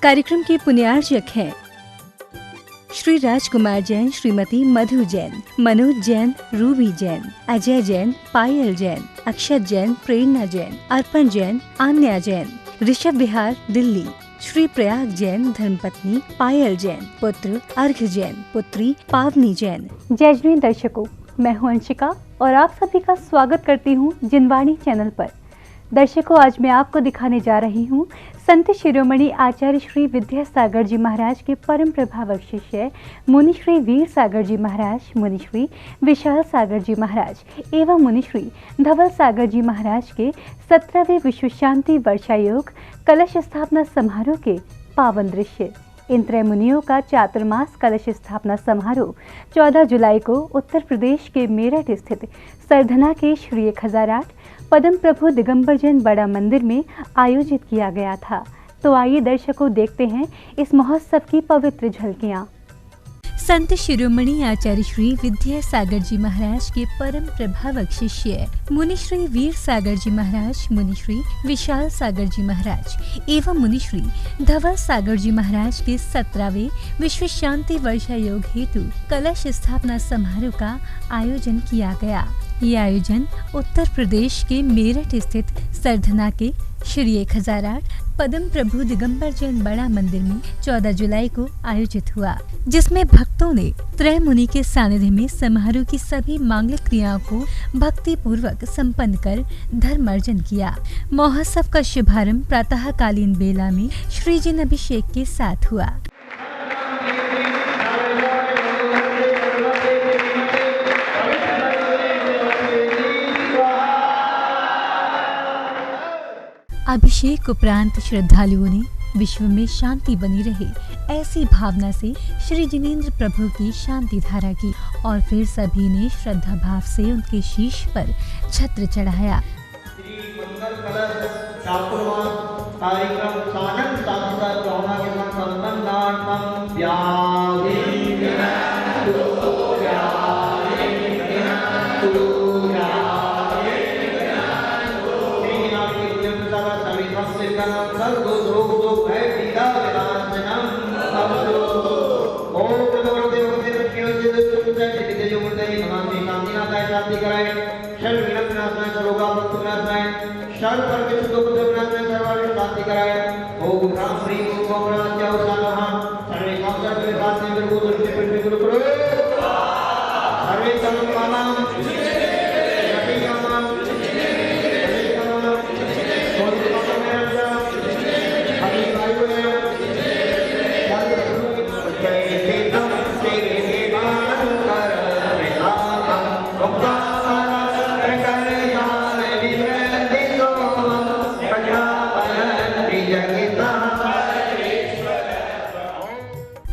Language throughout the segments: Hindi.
कार्यक्रम के पुण्यार्चक हैं श्री राजकुमार जैन, श्रीमती मधु जैन, मनोज जैन, रूबी जैन, अजय जैन, पायल जैन, अक्षत जैन, प्रेरणा जैन, अर्पण जैन, आन्या जैन, ऋषभ विहार, दिल्ली। श्री प्रयाग जैन, धर्मपत्नी पायल जैन, पुत्र अर्घ जैन, पुत्री पावनी जैन। जय जय दर्शकों, मैं हूं अंशिका और आप सभी का स्वागत करती हूं जिनवाणी चैनल पर। दर्शकों, आज मैं आपको दिखाने जा रही हूं संत शिरोमणि आचार्य श्री विद्यासागर जी महाराज के परम प्रभावक शिष्य मुनि श्री वीर सागर जी महाराज, मुनि श्री विशाल सागर जी महाराज एवं मुनि श्री धवल सागर जी महाराज के 17वें विश्व शांति वर्षायोग कलश स्थापना समारोह के पावन दृश्य। इन त्रय मुनियों का चातुर्मास कलश स्थापना समारोह 14 जुलाई को उत्तर प्रदेश के मेरठ स्थित सरधना के श्री 1008 पद्म प्रभु दिगंबर जैन बड़ा मंदिर में आयोजित किया गया था। तो आइए दर्शकों, देखते हैं इस महोत्सव की पवित्र झलकियां। संत शिरोमणि आचार्य श्री विद्यासागर जी महाराज के परम प्रभावक शिष्य मुनि श्री वीर सागर जी महाराज, मुनि श्री विशाल सागर जी महाराज एवं मुनि श्री धवल सागर जी महाराज के 17वें विश्व शांति वर्षायोग हेतु कलश स्थापना समारोह का आयोजन किया गया। ये आयोजन उत्तर प्रदेश के मेरठ स्थित सरधना के श्री 1008 पद्म प्रभु दिगंबर जैन बड़ा मंदिर में 14 जुलाई को आयोजित हुआ, जिसमें भक्तों ने त्रय मुनि के सानिध्य में समारोह की सभी मांगलिक क्रियाओं को भक्ति पूर्वक संपन्न कर धर्मार्जन किया। महोत्सव का शुभारंभ प्रातःकालीन बेला में श्री जिन अभिषेक के साथ हुआ। अभिषेक उपरांत श्रद्धालुओं ने विश्व में शांति बनी रहे ऐसी भावना से श्री जिनेंद्र प्रभु की शांति धारा की और फिर सभी ने श्रद्धा भाव से उनके शीश पर छत्र चढ़ाया।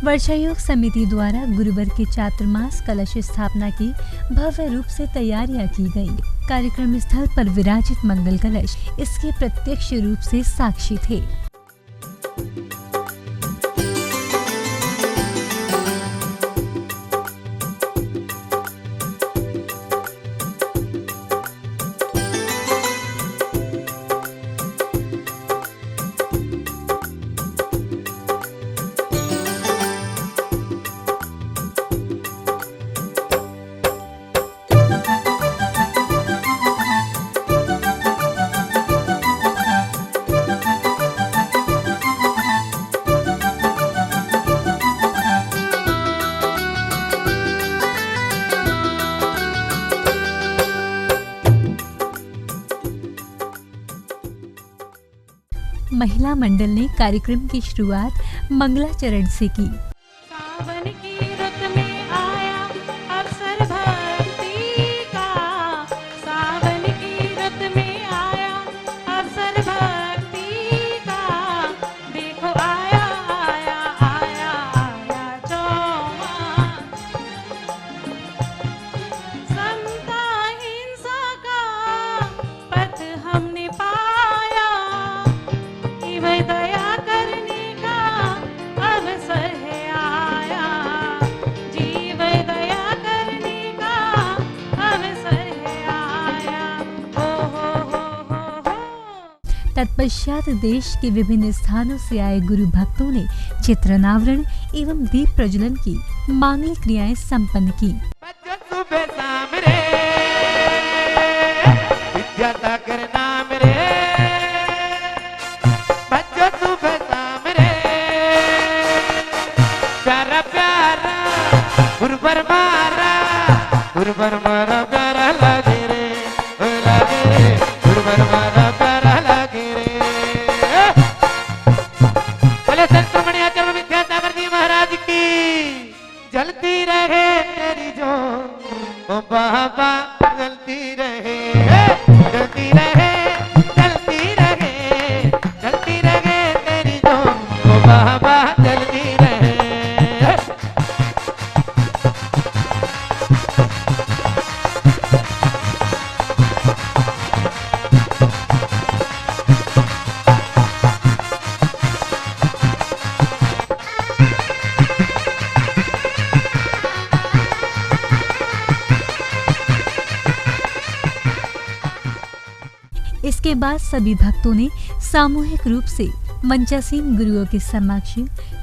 वर्षायोग समिति द्वारा गुरुवार के चातुर्मास कलश स्थापना की भव्य रूप से तैयारियां की गयी। कार्यक्रम स्थल पर विराजित मंगल कलश इसके प्रत्यक्ष रूप से साक्षी थे। महिला मंडल ने कार्यक्रम की शुरुआत मंगलाचरण से की। सावन की रुत में आया अवसर भक्ति का, सावन की रुत में आया अवसर भक्ति का, देखो आया आया आया आया चौहान, समता हिंसा का पथ हमने पाया, वह दया करने का अवसर है तत्पश्चात देश के विभिन्न स्थानों से आए गुरु भक्तों ने चित्रनावरण एवं दीप प्रज्वलन की मांगलिक क्रियाएं संपन्न की। जलती रहे तेरी जो ओ बाबा, जलती रहे, जलती रहे, जलती रहे, जलती रहे तेरी जो ओ बाबा, जलती रहे। इसके बाद सभी भक्तों ने सामूहिक रूप से मंचासीन गुरुओं के समक्ष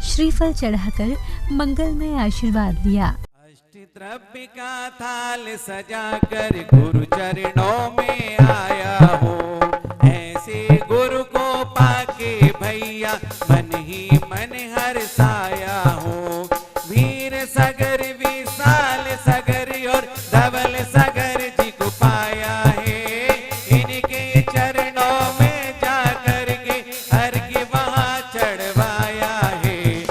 श्रीफल चढ़ाकर मंगलमय आशीर्वाद लिया। अष्टद्रव्य का थाल सजाकर गुरु चरणों में आया हूँ, ऐसे गुरु को पाके भैया मन ही मन हर्षाया हूँ। वीर सगर विशाल सगर और धवल सगर जी को पाया है, इनके चरणों में जाकर के अर्घ्य वहाँ चढ़वाया है।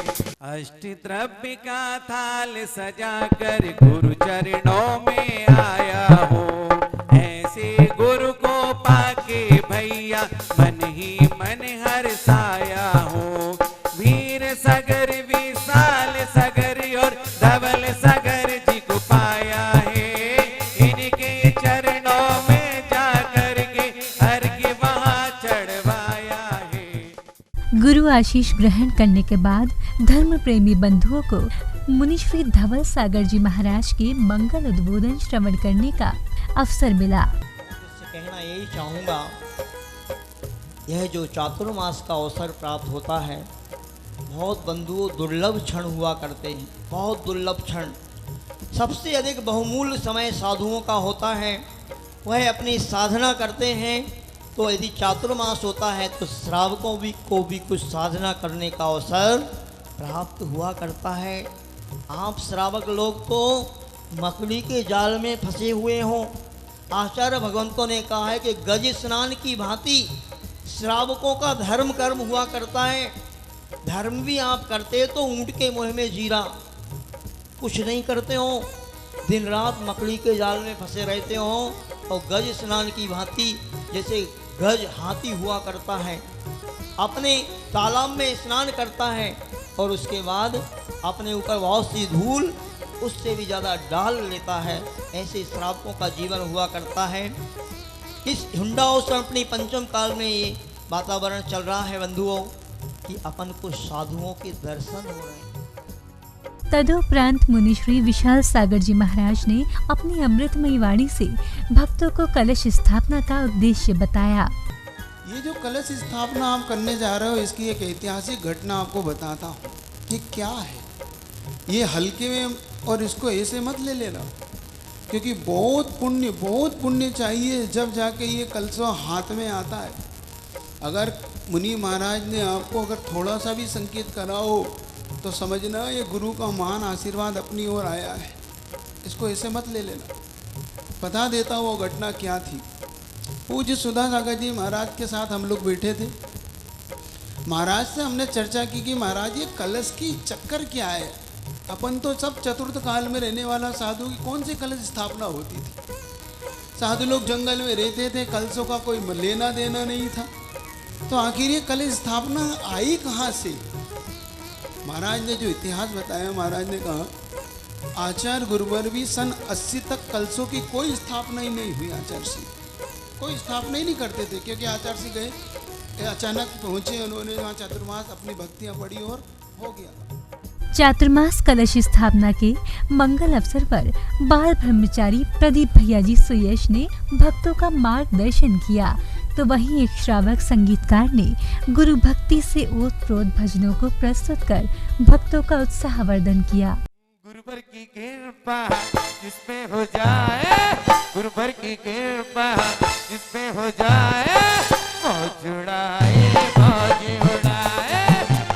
अष्टद्रव्य का थाल सजाकर गुरु चरणों में आया हूँ, ऐसे गुरु को पाके भैया मन ही मन हर्षाया हूँ। वीर सगर विशाल सगर और धवल सगर जी को पाया है, इनके चरणों में जाकर के अर्घ्य वहाँ चढ़वाया है। गुरु आशीष ग्रहण करने के बाद धर्म प्रेमी बंधुओं को मुनिश्री धवल सागर जी महाराज के मंगल उद्बोधन श्रवण करने का अवसर मिला। इससे कहना यही चाहूँगा, यह जो चातुर्मास का अवसर प्राप्त होता है, बहुत बंधुओं दुर्लभ क्षण हुआ करते हैं, बहुत दुर्लभ क्षण। सबसे अधिक बहुमूल्य समय साधुओं का होता है, वह अपनी साधना करते हैं। तो यदि चातुर्मास होता है तो श्रावकों को भी कुछ साधना करने का अवसर प्राप्त हुआ करता है। आप श्रावक लोग तो मकड़ी के जाल में फंसे हुए हों। आचार्य भगवंतों ने कहा है कि गज स्नान की भांति श्रावकों का धर्म कर्म हुआ करता है। धर्म भी आप करते तो ऊंट के मुँह में जीरा, कुछ नहीं करते हो, दिन रात मकड़ी के जाल में फंसे रहते हो। और गज स्नान की भांति जैसे गज हाथी हुआ करता है, अपने तालाब में स्नान करता है और उसके बाद अपने ऊपर बहुत सी धूल, उससे भी ज़्यादा डाल लेता है। ऐसे श्रावकों का जीवन हुआ करता है। इस हुंडाओसर्पणी पंचम काल में ये वातावरण चल रहा है बंधुओं कि अपन को साधुओं के दर्शन हो रहे हैं। तदोपरांत मुनिश्री विशाल सागर जी महाराज ने अपनी अमृतमयी वाणी से भक्तों को कलश स्थापना का उद्देश्य बताया। ये जो कलश स्थापना आप करने जा रहे हो, इसकी एक ऐतिहासिक घटना आपको बताता हूँ। ये क्या है, ये हल्के में और इसको ऐसे मत ले लेना, क्योंकि बहुत पुण्य चाहिए जब जाके ये कलशा हाथ में आता है। अगर मुनि महाराज ने आपको अगर थोड़ा सा भी संकेत करा हो तो समझना ये गुरु का महान आशीर्वाद अपनी ओर आया है। इसको ऐसे मत ले लेना। बता देता वो घटना क्या थी। पूज्य सुधा सागर जी महाराज के साथ हम लोग बैठे थे। महाराज से हमने चर्चा की कि महाराज ये कलश की चक्कर क्या है। अपन तो सब चतुर्थ काल में रहने वाला साधु की कौन सी कलश स्थापना होती थी। साधु लोग जंगल में रहते थे, कलशों का कोई लेना देना नहीं था, तो आखिर ये कलश स्थापना आई कहाँ से। महाराज ने जो इतिहास बताया, महाराज ने कहा आचार्य गुरुवर भी सन 80 तक कलशों की कोई स्थापना ही नहीं हुई। आचार्य सिंह कोई स्थापना ही नहीं करते थे, क्योंकि आचार्य सिंह गए, अचानक पहुंचे, उन्होंने वहाँ चातुर्मास अपनी भक्तियाँ पढ़ी और हो गया। चातुर्मास कलश स्थापना के मंगल अवसर पर बाल ब्रह्मचारी प्रदीप भैया जी सुयश ने भक्तों का मार्गदर्शन किया तो वहीं एक श्रावक संगीतकार ने गुरु भक्ति से ओतप्रोत भजनों को प्रस्तुत कर भक्तों का उत्साहवर्धन किया। गुरुवर की कृपा जिसपे हो जाए, गुरुवर की कृपा जिसपे हो जाए, मौज उड़ाए मौज उड़ाए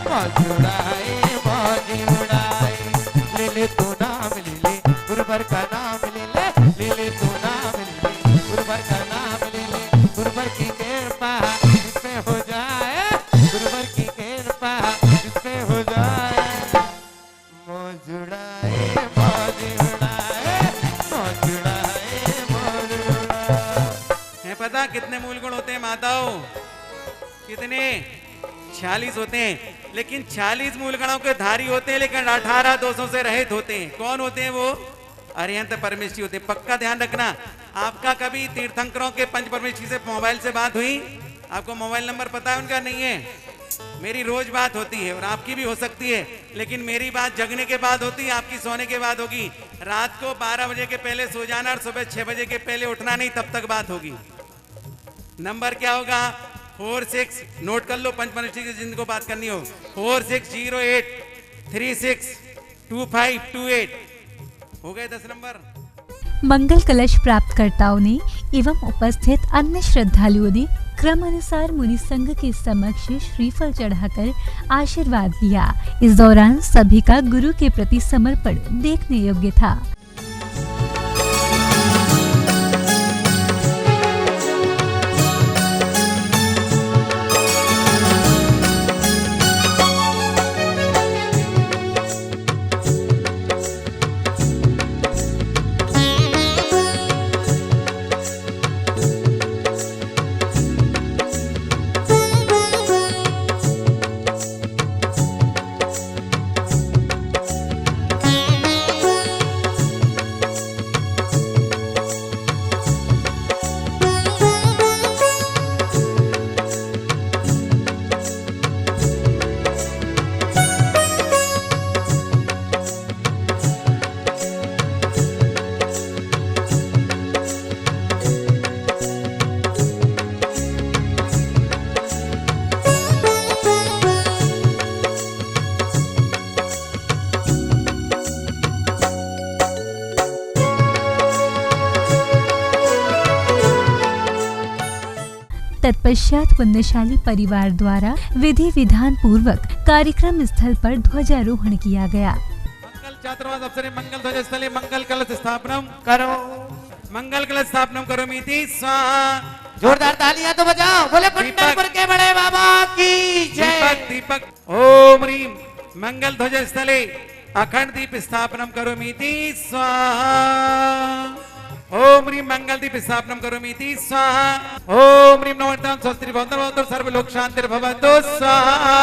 मौज उड़ाए मौज उड़ाए। ले ले तू नाम ले ले गुरुवर का नाम ले ले तू नाम ले ले गुरुवर का नाम ले ले। गुरुवर की कृपा जिसपे हो जाए, गुरुवर की कृपा जिसपे हो जाए, मौज उड़ाए मौज उड़ाए मौज उड़ाए मौज उड़ाए। है पता कितने मूल गुण होते हैं माताओं? कितने? 46 होते हैं, लेकिन 46 मूल गुणों के धारी होते हैं, लेकिन 18 दोषों से रहित होते हैं। कौन होते हैं वो? अरिहंत परमेष्ठी होते हैं। पक्का ध्यान रखना। आपका कभी तीर्थंकरों के पंच परमेष्ठी से मोबाइल से बात हुई? आपको मोबाइल नंबर पता है उनका? नहीं है। मेरी रोज बात होती है और आपकी भी हो सकती है, लेकिन मेरी बात जगने के बाद होती है, आपकी सोने के बाद होगी। रात को 12 बजे के पहले सो जाना और सुबह 6 बजे के पहले उठना नहीं, तब तक बात होगी। नंबर क्या होगा? 46, नोट कर लो, पंच परमेष्ठी की जिनको बात करनी हो, 4608362528। हो गए 10 नंबर। मंगल कलश प्राप्तकर्ताओं ने एवं उपस्थित अन्य श्रद्धालुओं ने क्रम अनुसार मुनि संघ के समक्ष श्रीफल चढ़ाकर आशीर्वाद लिया। इस दौरान सभी का गुरु के प्रति समर्पण देखने योग्य था। तत्पश्चात पुण्यशाली परिवार द्वारा विधि विधान पूर्वक कार्यक्रम स्थल पर ध्वजारोहण किया गया। मंगल चातुर्मास अवसरे मंगल ध्वज स्थले मंगल कलश स्थापनम करो, मंगल कलश स्थापनम करोमीति स्वाहा। जोरदार तालियां तो बजाओ, बोले पंढरपुर के बड़े बाबा की जय। दीपक दीपक ओम ह्रीम मंगल ध्वज स्थले अखंड दीप स्थापनम करोमीति स्वाहा। ओम ह्रीम मंगल दीप स्थापनम करोमीति स्वाहा। ओम ह्रीम नमः स्वस्ति भवन्तु सर्व लोक शांतिर्भवन्तु स्वाहा।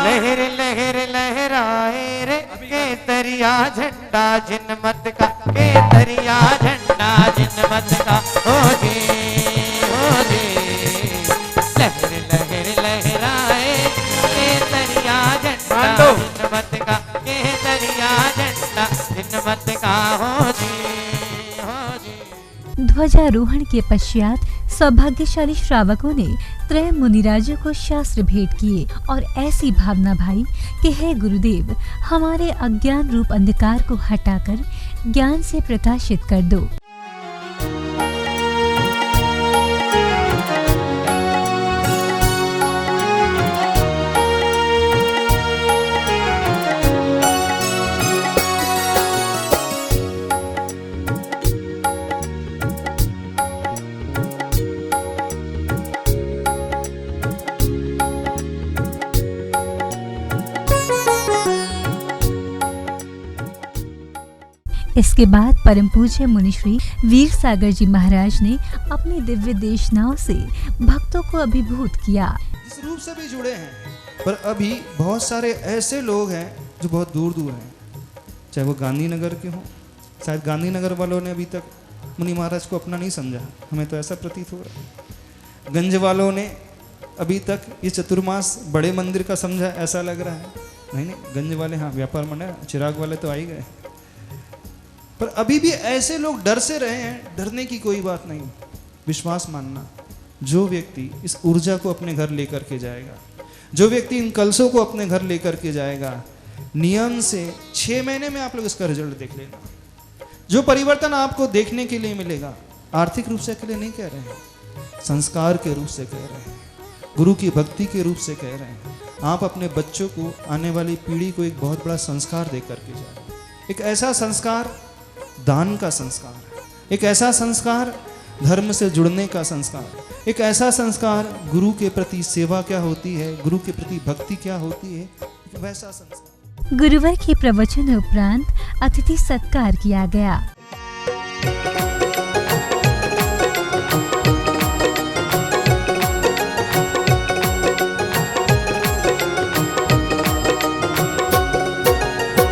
लहर लहर लहराए रे केतरिया झंडा जिनमत का, केतरिया झंडा जिनमत का हो जी हो जी। लहर लहर लहराए केतरिया झंडा जिनमत का, केतरिया झंडा जिनमत का हो जी। ध्वजारोहण के पश्चात सौभाग्यशाली श्रावकों ने त्रय मुनिराजों को शास्त्र भेंट किए और ऐसी भावना भाई कि हे गुरुदेव, हमारे अज्ञान रूप अंधकार को हटाकर ज्ञान से प्रकाशित कर दो। इसके बाद परम पूज्य मुनिश्री वीर सागर जी महाराज ने अपनी दिव्य देशनाओं से भक्तों को अभिभूत किया। जिस रूप से भी जुड़े हैं, पर अभी बहुत सारे ऐसे लोग हैं जो बहुत दूर दूर हैं, चाहे वो गांधीनगर के हों। शायद गांधीनगर वालों ने अभी तक मुनि महाराज को अपना नहीं समझा, हमें तो ऐसा प्रतीत हो रहा है। गंज वालों ने अभी तक ये चतुर्मास बड़े मंदिर का समझा, ऐसा लग रहा है। नहीं, गंज वाले हाँ व्यापार मंडल, चिराग वाले तो आ ही गए, पर अभी भी ऐसे लोग डर से रहे हैं। डरने की कोई बात नहीं, विश्वास मानना। जो व्यक्ति इस ऊर्जा को अपने घर लेकर के जाएगा, जो व्यक्ति इन कलशों को अपने घर लेकर के जाएगा, नियम से 6 महीने में आप लोग इसका रिजल्ट देख लेना। जो परिवर्तन आपको देखने के लिए मिलेगा, आर्थिक रूप से अकेले नहीं कह रहे हैं, संस्कार के रूप से कह रहे हैं, गुरु की भक्ति के रूप से कह रहे हैं। आप अपने बच्चों को, आने वाली पीढ़ी को एक बहुत बड़ा संस्कार दे करके जा रहे हैं। एक ऐसा संस्कार दान का संस्कार है, एक ऐसा संस्कार धर्म से जुड़ने का संस्कार, एक ऐसा संस्कार गुरु के प्रति सेवा क्या होती है, गुरु के प्रति भक्ति क्या होती है, वैसा संस्कार। गुरुवर के प्रवचन उपरांत अतिथि सत्कार किया गया।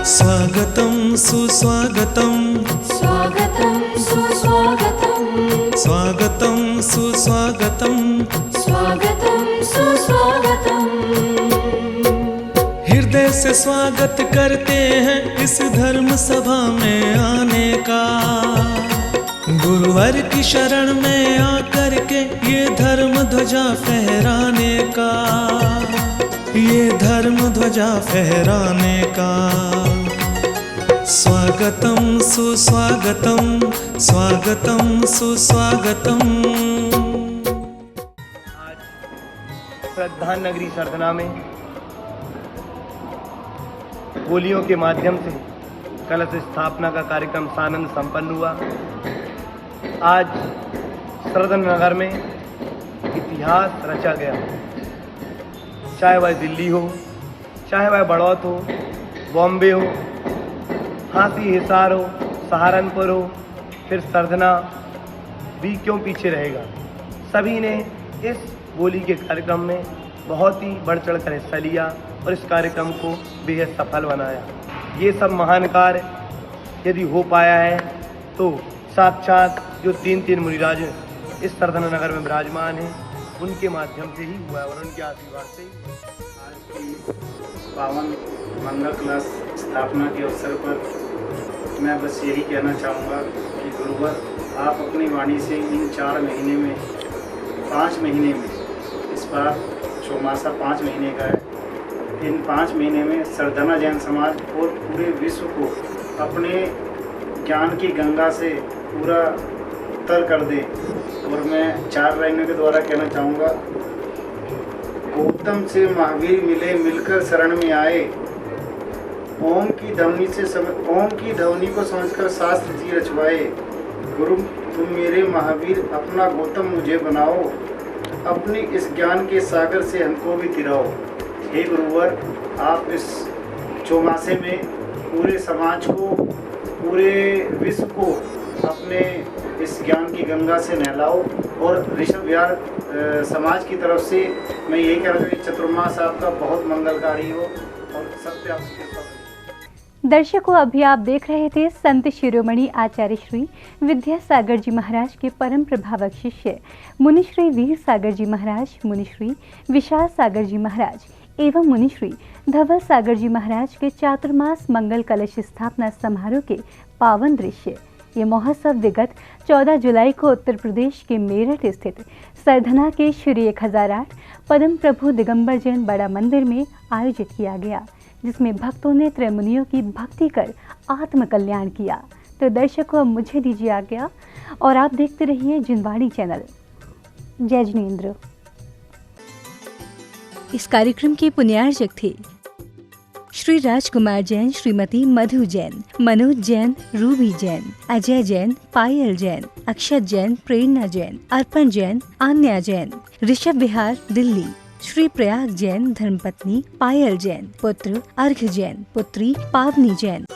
स्वागतं सुस्वागतं स्वागतं सुस्वागतं स्वागतं सुस्वागतं स्वागतं सुस्वागतं हृदय से स्वागत करते हैं इस धर्म सभा में आने का। गुरुवर की शरण में आकर के ये धर्म ध्वजा फहराने का, ये धर्म ध्वजा फहराने का। स्वागतं सुस्वागतं स्वागतं सुस्वागतं। आज श्रद्धा नगरी सरधना में होलियों के माध्यम से कलश स्थापना का कार्यक्रम सानंद संपन्न हुआ। आज सरधना नगर में इतिहास रचा गया, चाहे वह दिल्ली हो, चाहे वह बड़ौत हो, बॉम्बे हो, हाथी हिसार हो, सहारनपुर हो, फिर सरधना भी क्यों पीछे रहेगा। सभी ने इस होली के कार्यक्रम में बहुत ही बढ़ चढ़ कर हिस्सा लिया और इस कार्यक्रम को बेहद सफल बनाया। ये सब महान कार्य यदि हो पाया है तो साक्षात जो 3 मुनिराज इस सरधना नगर में विराजमान हैं, उनके माध्यम से ही हुआ और उनके आशीर्वाद से ही। आज की पावन मंगल कलश स्थापना के अवसर पर मैं बस यही कहना चाहूँगा कि गुरुवर आप अपनी वाणी से इन 4 महीने में, 5 महीने में, इस बार चौमासा 5 महीने का है, इन 5 महीने में सरधना जैन समाज और पूरे विश्व को अपने ज्ञान की गंगा से पूरा तर कर दे। और मैं 4 लाइनों के द्वारा कहना चाहूँगा, गौतम से महावीर मिले, मिलकर शरण में आए, ओम की ध्वनि को समझकर शास्त्र जी रचवाए। गुरु तुम मेरे महावीर, अपना गौतम मुझे बनाओ, अपनी इस ज्ञान के सागर से हमको भी तिराओ। हे गुरुवर, आप इस चौमासे में पूरे समाज को, पूरे विश्व को अपने इस ज्ञान की गंगा से नहलाओ। और ऋषभ विहार समाज की तरफ से मैं यही कह रहा हूँ कि चतुर्मास आपका बहुत मंगलकारी हो और सत्य आपकी कृपा हो। दर्शकों, अभी आप देख रहे थे संत शिरोमणि आचार्य श्री विद्यासागर जी महाराज के परम प्रभावक शिष्य मुनिश्री वीर सागर जी महाराज, मुनिश्री विशाल सागर जी महाराज एवं मुनिश्री धवल सागर जी महाराज के चातुर्मास मंगल कलश स्थापना समारोह के पावन दृश्य। ये महोत्सव विगत 14 जुलाई को उत्तर प्रदेश के मेरठ स्थित सरधना के श्री 1008 पद्म प्रभु दिगंबर जैन बड़ा मंदिर में आयोजित किया गया, जिसमें भक्तों ने त्रैमुनियों की भक्ति कर आत्म कल्याण किया। तो दर्शकों, अब मुझे दीजिए आज्ञा और आप देखते रहिए जिनवाणी चैनल। जय जिनेंद्र। इस कार्यक्रम के पुण्यार्चक थे श्री राजकुमार जैन, श्रीमती मधु जैन, मनोज जैन, रूबी जैन, अजय जैन, पायल जैन, अक्षत जैन, प्रेरणा जैन, अर्पण जैन, आन्या जैन, ऋषभ विहार दिल्ली। श्री प्रयाग जैन, धर्मपत्नी पायल जैन, पुत्र अर्घ जैन, पुत्री पावनी जैन।